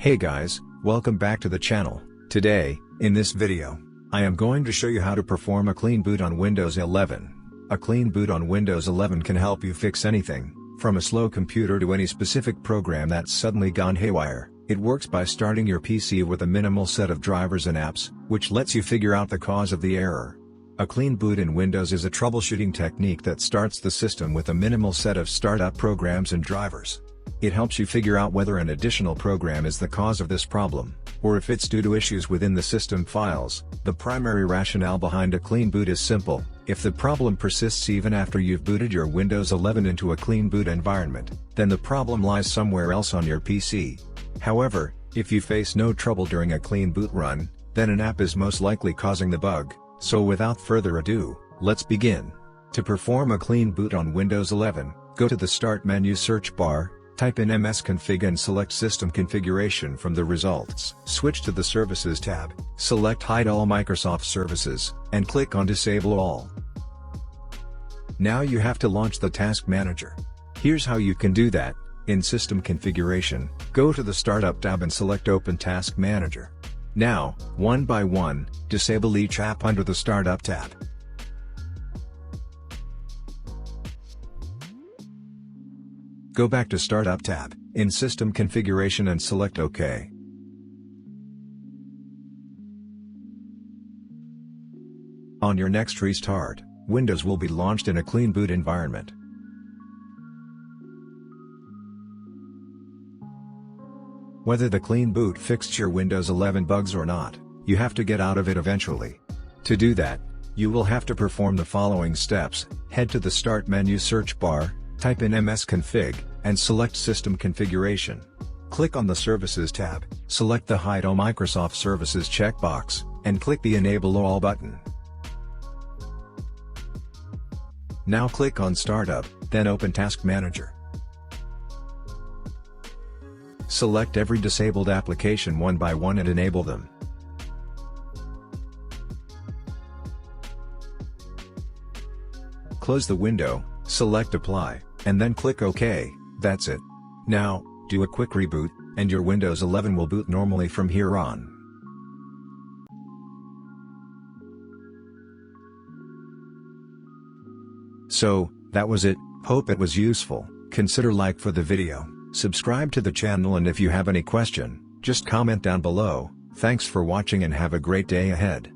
Hey guys, welcome back to the channel. Today, in this video, I am going to show you how to perform a clean boot on Windows 11. A clean boot on Windows 11 can help you fix anything, from a slow computer to any specific program that's suddenly gone haywire. It works by starting your PC with a minimal set of drivers and apps, which lets you figure out the cause of the error. A clean boot in Windows is a troubleshooting technique that starts the system with a minimal set of startup programs and drivers. It helps you figure out whether an additional program is the cause of this problem, or if it's due to issues within the system files. The primary rationale behind a clean boot is simple: if the problem persists even after you've booted your Windows 11 into a clean boot environment, then the problem lies somewhere else on your PC. However, if you face no trouble during a clean boot run, then an app is most likely causing the bug. So without further ado, let's begin. To perform a clean boot on Windows 11, go to the Start menu search bar, type in msconfig and select System Configuration from the results. Switch to the Services tab, select Hide All Microsoft Services, and click on Disable All. Now you have to launch the Task Manager. Here's how you can do that. In System Configuration, go to the Startup tab and select Open Task Manager. Now, one by one, disable each app under the Startup tab. Go back to Startup tab, in System Configuration and select OK. On your next restart, Windows will be launched in a clean boot environment. Whether the clean boot fixed your Windows 11 bugs or not, you have to get out of it eventually. To do that, you will have to perform the following steps: head to the Start menu search bar, type in msconfig, and select System Configuration. Click on the Services tab, select the Hide All Microsoft Services checkbox, and click the Enable All button. Now click on Startup, then open Task Manager. Select every disabled application one by one and enable them. Close the window, select Apply, and then click OK. That's it. Now, do a quick reboot, and your Windows 11 will boot normally from here on. So, that was it. Hope it was useful. Consider like for the video, subscribe to the channel, and if you have any question, just comment down below. Thanks for watching and have a great day ahead.